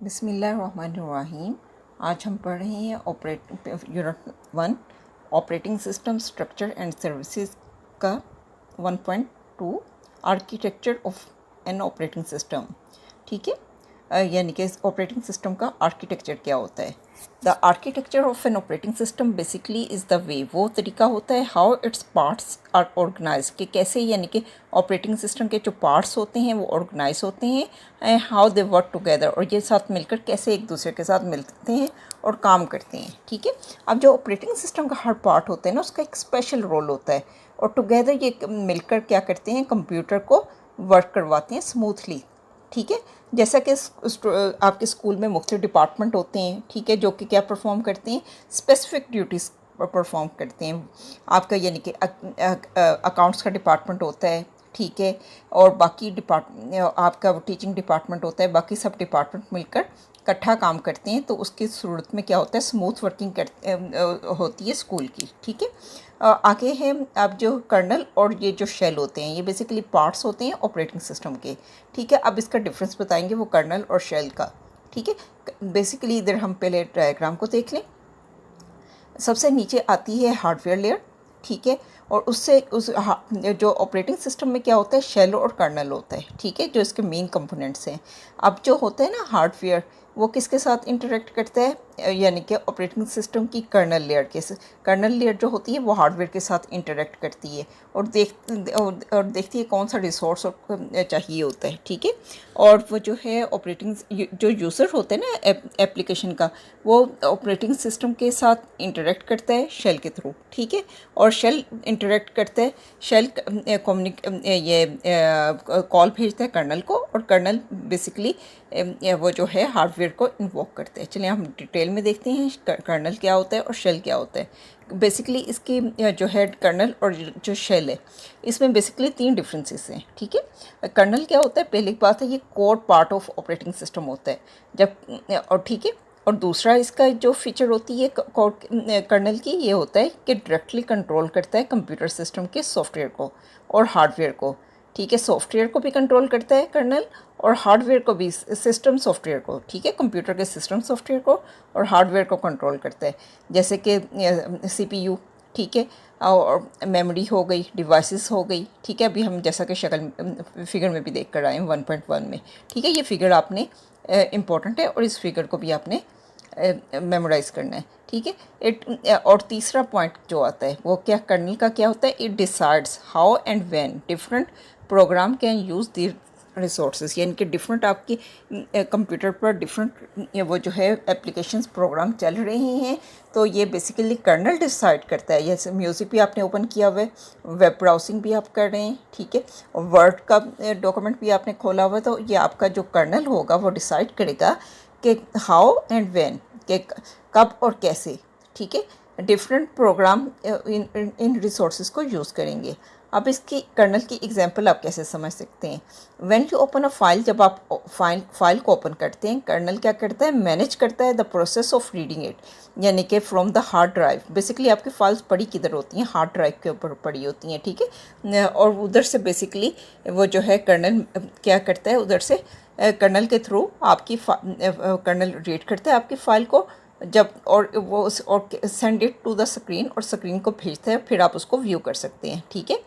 बिस्मिल्लाहिर्रहमानिर्रहीम। आज हम पढ़ रहे हैं unit 1 operating system structure and services का 1.2 architecture of an operating system. ठीक है, यानी कि ऑपरेटिंग सिस्टम का आर्किटेक्चर क्या होता है। The architecture of an operating system basically is the way, वो तरीका होता है how its parts are organise, कि कैसे यानी कि ऑपरेटिंग सिस्टम के जो पार्ट्स होते हैं वो ऑर्गेनाइज होते हैं and how they work together, और ये साथ मिलकर कैसे एक दूसरे के साथ मिलते हैं और काम करते हैं। ठीक है, अब जो ऑपरेटिंग सिस्टम का हर पार्ट होता है ना, उसका एक स्पेशल रोल होता है और टुगेदर ये मिलकर क्या करते हैं, कंप्यूटर को वर्क करवाते हैं स्मूथली। ठीक है, जैसा कि आपके स्कूल में मुख्तलिफ डिपार्टमेंट होते हैं, ठीक है, जो कि क्या परफॉर्म करते हैं, स्पेसिफिक ड्यूटीज़ परफॉर्म करते हैं। आपका यानी कि अकाउंट्स का डिपार्टमेंट होता है, ठीक है, और बाकी आपका टीचिंग डिपार्टमेंट होता है, बाकी सब डिपार्टमेंट मिलकर इकट्ठा काम करते हैं, तो उसकी सूरत में क्या होता है, स्मूथ वर्किंग होती है स्कूल की। ठीक है, आगे है अब जो कर्नल और ये जो शेल होते हैं, ये बेसिकली पार्ट्स होते हैं ऑपरेटिंग सिस्टम के। ठीक है, अब इसका डिफरेंस बताएंगे वो कर्नल और शेल का। ठीक है, बेसिकली इधर हम पहले डायग्राम को देख लें। सबसे नीचे आती है हार्डवेयर लेयर, ठीक है, और उससे जो ऑपरेटिंग सिस्टम में क्या होता है, शेल और कर्नल होता है। ठीक है, जो इसके मेन कंपोनेंट्स हैं। अब जो होता है ना हार्डवेयर, वो किसके साथ इंटरेक्ट करता है, यानी कि ऑपरेटिंग सिस्टम की कर्नल लेयर कर्नल लेयर जो होती है वो हार्डवेयर के साथ इंटरेक्ट करती है और देखती है कौन सा रिसोर्स चाहिए होता है। ठीक है, और वो जो है ऑपरेटिंग जो यूज़र होते हैं ना एप्लीकेशन का, वो ऑपरेटिंग सिस्टम के साथ इंटरेक्ट करता है शेल के थ्रू। ठीक है, और शेल इंटरेक्ट करता है, शेल कॉल भेजता है कर्नल को, और कर्नल बेसिकली वो जो है हार्डवेयर को इन्वोक करते हैं। चलिए हम डिटेल में देखते हैं कर्नल क्या होता है और शेल क्या होता है। बेसिकली इसकी जो है कर्नल और जो शेल है, इसमें बेसिकली 3 डिफरेंसेस हैं। ठीक है, कर्नल क्या होता है, पहली बात है ये core part of operating system होता है जब, और ठीक है, और दूसरा इसका जो फीचर होती है कर्नल की, ये होता है कि डायरेक्टली कंट्रोल करता है कंप्यूटर सिस्टम के सॉफ्टवेयर को और हार्डवेयर को। ठीक है, सॉफ्टवेयर को भी कंट्रोल करता है कर्नल और हार्डवेयर को भी, सिस्टम सॉफ्टवेयर को। ठीक है, कंप्यूटर के सिस्टम सॉफ्टवेयर को और हार्डवेयर को कंट्रोल करता है, जैसे कि CPU, ठीक है, और मेमोरी हो गई, डिवाइसेस हो गई। ठीक है, अभी हम जैसा कि शक्ल फिगर में भी देख कर आए हैं 1.1 में। ठीक है, ये फिगर आपने इम्पोर्टेंट है और इस फिगर को भी आपने मेमोराइज़ करना है। ठीक है, और तीसरा पॉइंट जो आता है वो क्या, कर्नल का क्या होता है, it decides how and when different program can use the resources, यानी कि डिफरेंट आपकी कंप्यूटर पर डिफरेंट वो जो है एप्लीकेशंस प्रोग्राम चल रहे हैं, तो ये बेसिकली कर्नल डिसाइड करता है। जैसे म्यूज़िक भी आपने ओपन किया हुआ है, वेब ब्राउजिंग भी आप कर रहे हैं, ठीक है, और वर्ड का डॉक्यूमेंट भी आपने खोला हुआ है, तो ये आपका जो कर्नल होगा वो डिसाइड करेगा कि हाउ एंड व्हेन, कि कब और कैसे, ठीक है, डिफरेंट प्रोग्राम इन रिसोर्सेज को यूज़ करेंगे। अब इसकी कर्नल की एग्जांपल आप कैसे समझ सकते हैं। When you open a file, जब आप फाइल को ओपन करते हैं, कर्नल क्या करता है, मैनेज करता है the process of reading it, यानी कि from the hard drive. Basically आपकी फाइल्स पड़ी किधर होती हैं, हार्ड ड्राइव के ऊपर पड़ी होती हैं। ठीक है, और उधर से बेसिकली वो जो है कर्नल क्या करता है, उधर से कर्नल के थ्रू आपकी कर्नल रीड करता है आपकी फ़ाइल को, जब और वो और send it to the screen, और स्क्रीन को भेजता है, फिर आप उसको व्यू कर सकते हैं। ठीक है,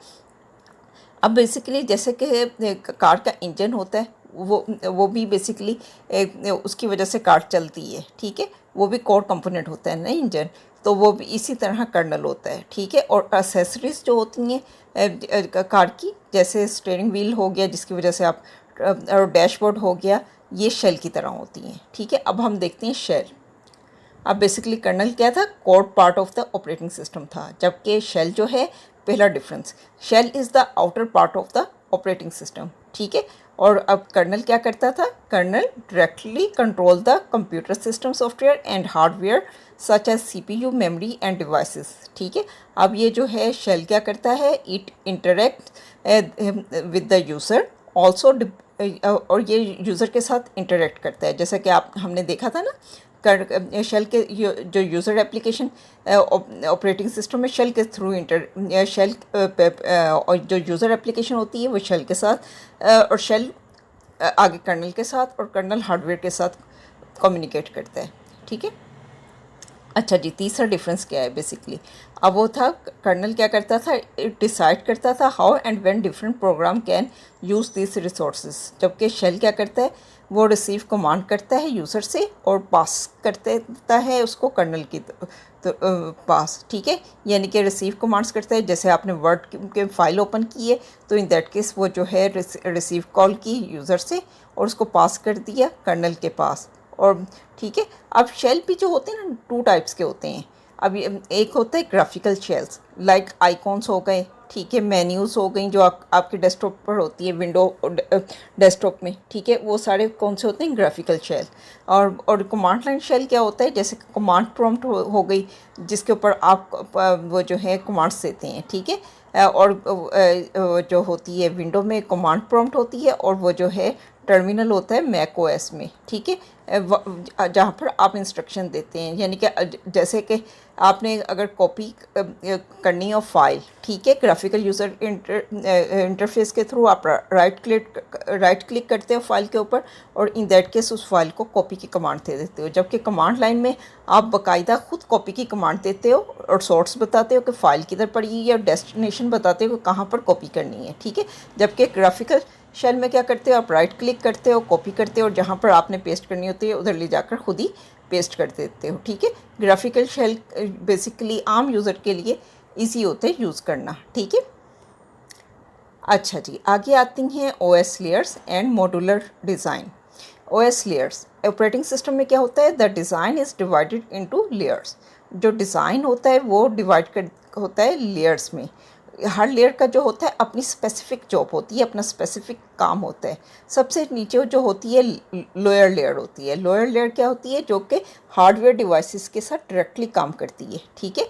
अब बेसिकली जैसे कि कार का इंजन होता है, वो भी बेसिकली उसकी वजह से कार चलती है। ठीक है, वो भी कोर कंपोनेंट होता है ना इंजन, तो वो भी इसी तरह कर्नल होता है। ठीक है, और एसेसरीज जो होती हैं कार की, जैसे स्टीयरिंग व्हील हो गया जिसकी वजह से आप, और डैशबोर्ड हो गया, ये शेल की तरह होती हैं। ठीक है, अब हम देखते हैं शेल। अब बेसिकली कर्नल क्या था, core part of the operating system था, जबकि शेल जो है, पहला difference, shell is the outer part of the operating system. ठीक है, और अब कर्नल क्या करता था, kernel directly control the computer system software and hardware such as CPU, memory and devices. ठीक है, अब ये जो है शेल क्या करता है, it interact with the user also, और ये यूज़र के साथ इंटरेक्ट करता है, जैसा कि हमने देखा था ना, शेल के जो यूज़र एप्लीकेशन ऑपरेटिंग सिस्टम में शेल के थ्रू शेल और जो यूज़र एप्लीकेशन होती है वो शेल के साथ, और शेल आगे कर्नल के साथ और कर्नल हार्डवेयर के साथ कम्युनिकेट करता है, ठीक है। अच्छा जी, तीसरा डिफरेंस क्या है बेसिकली, अब वो था कर्नल क्या करता था, डिसाइड करता था how and when different program can use this resources, जबकि शेल क्या करता है, वो रिसीव कमांड करता है यूज़र से और पास कर देता है उसको कर्नल की पास, ठीक है। यानी कि रिसीव कमांड्स करता है, जैसे आपने वर्ड के फाइल ओपन की है तो इन दैट केस वो जो है रिसीव कॉल की यूज़र से और उसको पास कर दिया कर्नल के पास, और ठीक है। अब शेल भी जो होते हैं ना, टू टाइप्स के होते हैं। अब एक होता है ग्राफिकल शेल्स, लाइक आइकॉन्स हो गए, ठीक है, मेन्यूज़ हो गई जो आपके डेस्कटॉप पर होती है, विंडो डेस्कटॉप में, ठीक है, वो सारे कौन से होते हैं, ग्राफिकल शेल। और कमांड लाइन शेल क्या होता है, जैसे कमांड प्रॉम्प्ट हो गई, जिसके ऊपर आप वो जो है कमांड्स देते हैं, ठीक है। और जो होती है विंडो में कमांड प्रॉम्प्ट होती है, और वो जो है टर्मिनल होता है मैक ओएस में, ठीक है, जहाँ पर आप इंस्ट्रक्शन देते हैं। यानी कि जैसे कि आपने अगर कॉपी करनी हो फाइल, ठीक है, ग्राफिकल यूज़र इंटरफेस के थ्रू आप राइट क्लिक करते हो फाइल के ऊपर और इन दैट केस उस फाइल को कॉपी की कमांड दे देते हो, जबकि कमांड लाइन में आप बाकायदा खुद कॉपी की कमांड देते हो और सोर्स बताते हो कि फ़ाइल किधर पड़ी है और डेस्टिनेशन बताते हो कि कहाँ पर कॉपी करनी है, ठीक है। जबकि ग्राफिकल शेल में क्या करते हो, आप राइट क्लिक करते हो, कॉपी करते हो और जहाँ पर आपने पेस्ट करनी होती है उधर ले जाकर खुद ही पेस्ट कर देते हो, ठीक है। ग्राफिकल शेल बेसिकली आम यूज़र के लिए इजी होते हैं यूज़ करना, ठीक है। अच्छा जी, आगे आती हैं OS layers and modular design. OS layers, operating system में क्या होता है, the design is divided into layers. जो डिज़ाइन होता है वो डिवाइड होता है लेयर्स में। हर लेयर का जो होता है अपनी स्पेसिफिक जॉब होती है, अपना स्पेसिफिक काम होता है। सबसे नीचे जो होती है लोअर लेयर होती है। लोअर लेयर क्या होती है, जो कि हार्डवेयर डिवाइसेस के साथ डायरेक्टली काम करती है, ठीक है।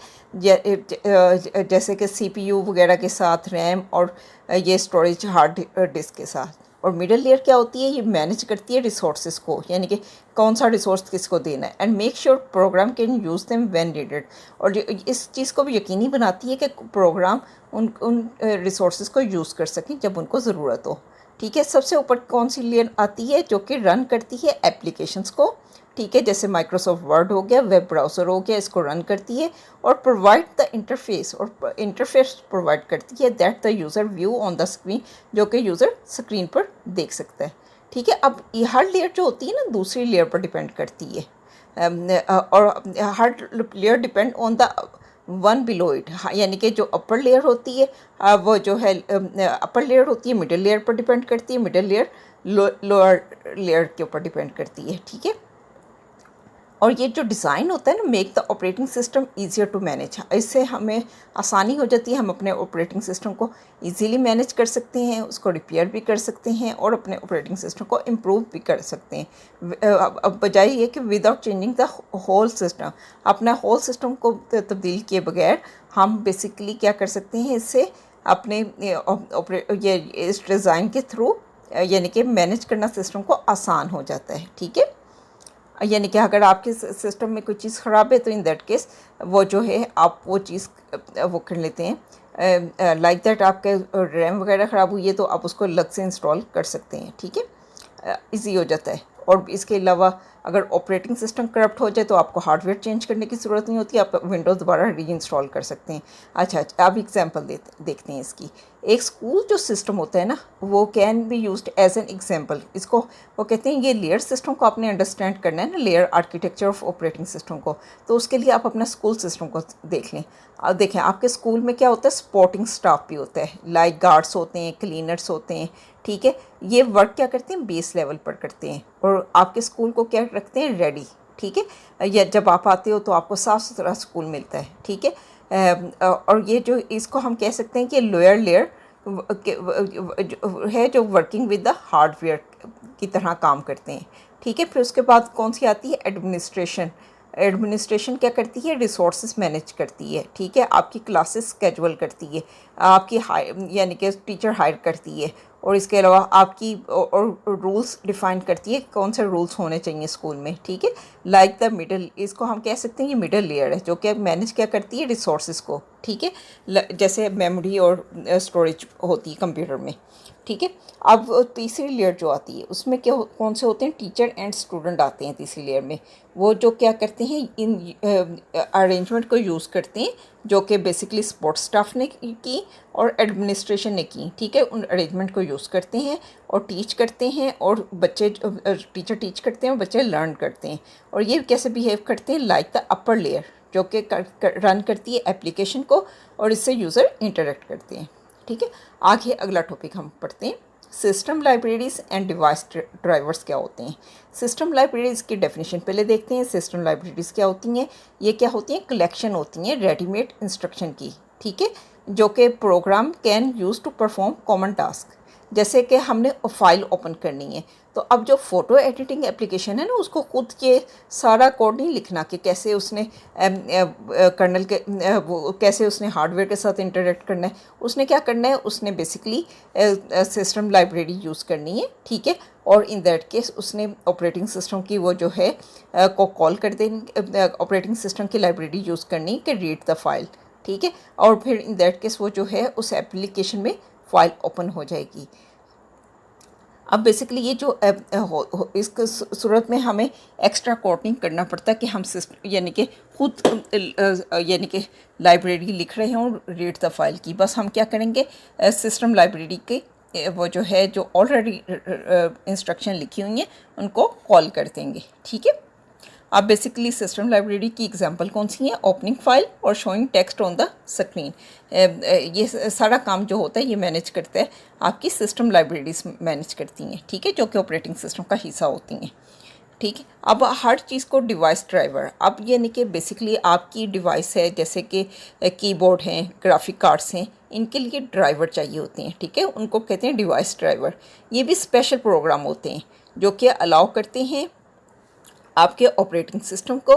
जैसे कि सीपीयू वगैरह के साथ, रैम और ये स्टोरेज हार्ड डिस्क के साथ। और मिडल लेयर क्या होती है, ये मैनेज करती है रिसोर्सेज को, यानी कि कौन सा रिसोर्स किसको देना है, and make sure program can use them when needed. और इस चीज़ को भी यकीनी बनाती है कि प्रोग्राम उन रिसोर्सेज को यूज़ कर सकें जब उनको ज़रूरत हो, ठीक है। सबसे ऊपर कौन सी लेयर आती है, जो कि रन करती है एप्लीकेशंस को, ठीक है, जैसे माइक्रोसॉफ्ट वर्ड हो गया, वेब ब्राउज़र हो गया, इसको रन करती है और प्रोवाइड द इंटरफेस, और इंटरफेस प्रोवाइड करती है that the user view on the screen, जो कि यूज़र स्क्रीन पर देख सकता है, ठीक है। अब हर लेयर जो होती है ना दूसरी लेयर पर डिपेंड करती है, और हर layer depend on the one below it, यानी कि जो अपर लेयर होती है वो जो है अपर लेयर होती है मिडिल लेयर पर डिपेंड करती है, मिडिल लेयर लोअर लेयर के ऊपर डिपेंड करती है, ठीक है। और ये जो डिज़ाइन होता है ना, make the operating system easier to manage, इससे हमें आसानी हो जाती है, हम अपने ऑपरेटिंग सिस्टम को इजीली मैनेज कर सकते हैं, उसको रिपेयर भी कर सकते हैं और अपने ऑपरेटिंग सिस्टम को इम्प्रूव भी कर सकते हैं। अब बजाय ये कि without changing the whole system, अपना होल सिस्टम को तब्दील किए बगैर हम बेसिकली क्या कर सकते हैं, इससे अपने ये इस डिज़ाइन के थ्रू यानी कि मैनेज करना सिस्टम को आसान हो जाता है, ठीक है। यानी कि अगर आपके सिस्टम में कोई चीज़ ख़राब है तो इन दैट केस वो जो है आप वो चीज़ वो कर लेते हैं, लाइक दैट आपके रैम वगैरह ख़राब हुई है तो आप उसको अलग से इंस्टॉल कर सकते हैं, ठीक है, इजी हो जाता है। और इसके अलावा अगर ऑपरेटिंग सिस्टम करप्ट हो जाए तो आपको हार्डवेयर चेंज करने की ज़रूरत नहीं होती, आप विंडोज़ दोबारा री इंस्टॉल कर सकते हैं। अच्छा, अब एग्जांपल देखते हैं इसकी। एक स्कूल जो सिस्टम होता है ना, वो can be used as an example. इसको वो कहते हैं, ये लेयर सिस्टम को आपने अंडरस्टैंड करना है ना, layer architecture of operating system को, तो उसके लिए आप अपना स्कूल सिस्टम को देख लें। अब देखें आपके स्कूल में क्या होता है, सपोर्टिंग स्टाफ भी होता है, लाइक गार्ड्स होते हैं, क्लीनर्स होते हैं, ठीक है। ये वर्क क्या करते हैं, बेस लेवल पर करते हैं और आपके स्कूल को क्या रखते हैं, रेडी, ठीक है। या जब आप आते हो तो आपको साफ़ सुथरा स्कूल मिलता है, ठीक है। और ये जो इसको हम कह सकते हैं कि लोअर लेयर है जो वर्किंग विद द हार्डवेयर की तरह काम करते हैं, ठीक है। फिर उसके बाद कौन सी आती है, एडमिनिस्ट्रेशन। एडमिनिस्ट्रेशन क्या करती है, रिसोर्सेज मैनेज करती है, ठीक है, आपकी क्लासेस स्केजुअल करती है, आपकी यानी कि टीचर हायर करती है, और इसके अलावा आपकी और रूल्स डिफ़ाइन करती है, कौन से रूल्स होने चाहिए स्कूल में, ठीक है। लाइक द मिडल, इसको हम कह सकते हैं ये मिडल लेयर है जो कि मैनेज क्या करती है, रिसोर्सेज को, ठीक है, जैसे मेमोरी और स्टोरेज होती है कंप्यूटर में। ठीक है। अब तीसरी लेयर जो आती है उसमें क्या कौन से होते हैं, टीचर एंड स्टूडेंट आते हैं तीसरी लेयर में। वो जो क्या करते हैं, इन अरेंजमेंट को यूज़ करते हैं जो कि बेसिकली सपोर्ट स्टाफ ने की और एडमिनिस्ट्रेशन ने की। ठीक है, उन अरेंजमेंट को यूज़ करते हैं और टीच करते हैं, और बच्चे टीचर टीच करते हैं और बच्चे लर्न करते हैं। और ये कैसे बिहेव करते हैं, लाइक द अपर लेयर जो कि रन करती है एप्लीकेशन को, और इससे यूज़र इंटरेक्ट करते हैं। ठीक है, आगे अगला टॉपिक हम पढ़ते हैं, system libraries and device drivers क्या होते हैं। सिस्टम लाइब्रेरीज़ की डेफिनेशन पहले देखते हैं। सिस्टम लाइब्रेरीज़ क्या होती हैं, ये क्या होती हैं, कलेक्शन होती हैं रेडीमेड इंस्ट्रक्शन की। ठीक है, जो कि program can use to perform common task. जैसे कि हमने फाइल ओपन करनी है, तो अब जो फ़ोटो एडिटिंग एप्लीकेशन है ना, उसको खुद ये सारा कोड नहीं लिखना कि कैसे उसने कर्नल के वो कैसे उसने हार्डवेयर के साथ इंटरेक्ट करना है। उसने क्या करना है, उसने बेसिकली सिस्टम लाइब्रेरी यूज़ करनी है। ठीक है, और इन दैट केस उसने ऑपरेटिंग सिस्टम की वो जो है को कॉल कर देनी, ऑपरेटिंग सिस्टम की लाइब्रेरी यूज़ करनी कि रीड द फाइल। ठीक है, और फिर इन दैट केस वो जो है उस एप्लीकेशन में फाइल ओपन हो जाएगी। अब बेसिकली ये जो इस सूरत में हमें एक्स्ट्रा कोडिंग करना पड़ता है कि हम सिस्टम यानी कि खुद यानी कि लाइब्रेरी लिख रहे हैं और रीड द फाइल की। बस हम क्या करेंगे, सिस्टम लाइब्रेरी के वो जो है जो ऑलरेडी इंस्ट्रक्शन लिखी हुई हैं उनको कॉल कर देंगे। ठीक है, अब बेसिकली सिस्टम लाइब्रेरी की एग्जांपल कौन सी है, ओपनिंग फाइल और showing text on the screen. ये सारा काम जो होता है ये मैनेज करता है आपकी सिस्टम लाइब्रेरीज मैनेज करती हैं। ठीक है, जो कि ऑपरेटिंग सिस्टम का हिस्सा होती हैं। ठीक है, अब हर चीज़ को डिवाइस ड्राइवर, अब यानी कि बेसिकली आपकी डिवाइस है जैसे कि कीबोर्ड हैं, ग्राफिक कार्ड्स हैं, इनके लिए ड्राइवर चाहिए होते हैं। ठीक है, उनको कहते हैं डिवाइस ड्राइवर। ये भी स्पेशल प्रोग्राम होते हैं जो कि अलाउ करते हैं आपके ऑपरेटिंग सिस्टम को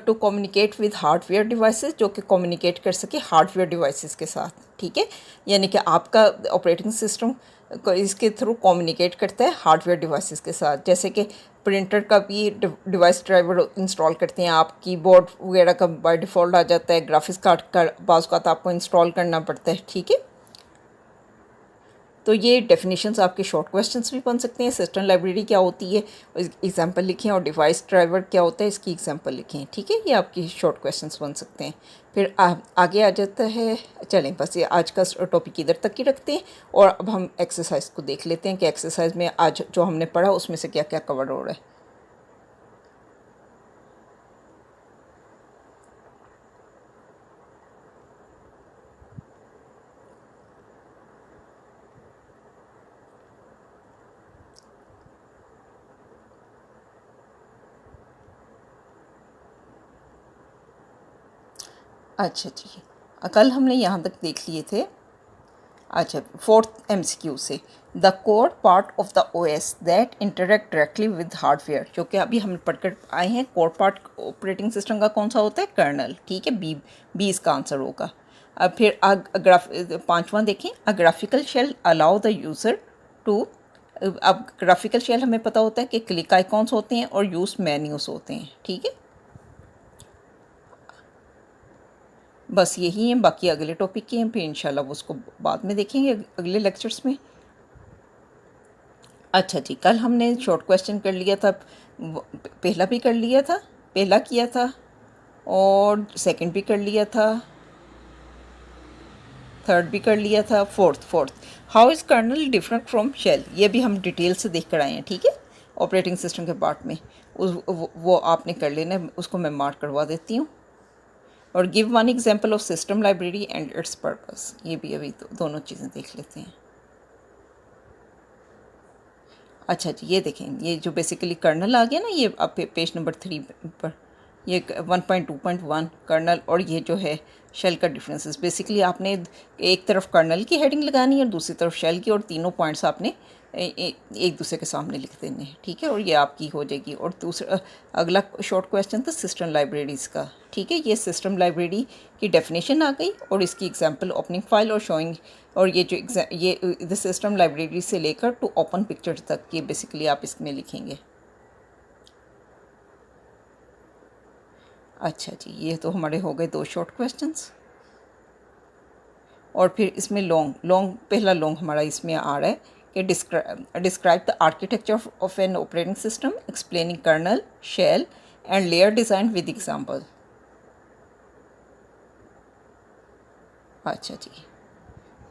to communicate with hardware devices, जो कि कम्युनिकेट कर सके हार्डवेयर डिवाइसेस के साथ। ठीक है, यानी कि आपका ऑपरेटिंग सिस्टम को इसके थ्रू कम्युनिकेट करता है हार्डवेयर डिवाइसेस के साथ। जैसे कि प्रिंटर का भी डिवाइस ड्राइवर इंस्टॉल करते हैं आप, कीबोर्ड वगैरह का बाय डिफ़ॉल्ट आ जाता है, ग्राफिक्स कार्ड का बाज़ का तो आपको इंस्टॉल करना पड़ता है। ठीक है, तो ये डेफिनेशंस आपके शॉर्ट क्वेश्चंस भी बन सकते हैं। सिस्टम लाइब्रेरी क्या होती है, एग्जांपल लिखें, और डिवाइस ड्राइवर क्या होता है इसकी एग्जांपल लिखें। ठीक है, ये आपकी शॉर्ट क्वेश्चंस बन सकते हैं। फिर आगे आ जाता है, चलें बस ये आज का टॉपिक इधर तक ही रखते हैं, और अब हम एक्सरसाइज को देख लेते हैं कि एक्सरसाइज में आज जो हमने पढ़ा उसमें से क्या क्या कवर हो रहा है। अच्छा जी, कल हमने यहाँ तक देख लिए थे। अच्छा, फोर्थ एमसीक्यू से, the core part of the OS that interact directly with hardware, जो कि अभी हम पढ़कर आए हैं। कोर पार्ट ऑपरेटिंग सिस्टम का कौन सा होता है, कर्नल। ठीक है, बी इसका आंसर होगा। अब फिर पांचवा देखें, a graphical shell allow the user to. अब ग्राफिकल शेल हमें पता होता है कि क्लिक आइकॉन्स होते हैं और यूज़ मेन्यूज होते हैं। ठीक है, बस यही है, बाकी अगले टॉपिक के हैं, फिर इंशाल्लाह वो उसको बाद में देखेंगे अगले लेक्चर्स में। अच्छा जी, कल हमने शॉर्ट क्वेश्चन कर लिया था, पहला भी कर लिया था, पहला किया था, और सेकंड भी कर लिया था, थर्ड भी कर लिया था, fourth how is kernel different from shell, ये भी हम डिटेल से देख कर आए हैं। ठीक है, ऑपरेटिंग सिस्टम के पार्ट में वो आपने कर लेना है, उसको मैं मार्क करवा देती हूँ। और give one example of system library and it's purpose, ये भी अभी दोनों चीज़ें देख लेते हैं। अच्छा जी, ये देखें, ये जो बेसिकली कर्नल आ गया ना, ये अब पेज नंबर 3 पर, ये 1.2.1 कर्नल, और ये जो है शेल का डिफरेंसेस। बेसिकली आपने एक तरफ कर्नल की हेडिंग लगानी है और दूसरी तरफ शेल की, और तीनों पॉइंट्स आपने एक दूसरे के सामने लिख देने हैं। ठीक है, और ये आपकी हो जाएगी। और दूसरा अगला शॉर्ट क्वेश्चन था सिस्टम लाइब्रेरीज़ का। ठीक है, ये सिस्टम लाइब्रेरी की डेफिनेशन आ गई, और इसकी एग्जांपल ओपनिंग फाइल और शोइंग, और ये जो ये द सिस्टम लाइब्रेरी से लेकर टू ओपन पिक्चर तक, ये बेसिकली आप इसमें लिखेंगे। अच्छा जी, ये तो हमारे हो गए 2 शॉर्ट क्वेश्चंस। और फिर इसमें लॉन्ग पहला लॉन्ग हमारा इसमें आ रहा है कि describe the architecture of an operating system, explaining kernel, shell and layer design with example. अच्छा जी,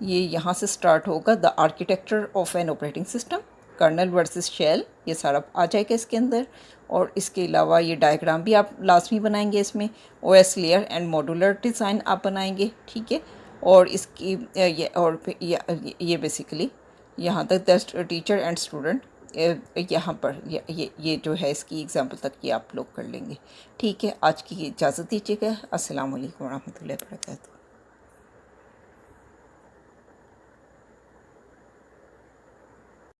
ये यहाँ से स्टार्ट होगा, the architecture of an operating system, kernel versus shell, ये सारा आ जाएगा इसके अंदर। और इसके अलावा ये डायग्राम भी आप लाजमी बनाएंगे इसमें, OS layer and modular design आप बनाएंगे, ठीक है। और इसकी ये बेसिकली यहाँ तक द टीचर एंड स्टूडेंट, यहाँ पर ये जो है इसकी एग्जांपल तक ये आप लोग कर लेंगे, ठीक है। आज की इजाज़त दीजिएगा। अस्सलाम वालेकुम रहमतुल्लाहि व बरकातहू।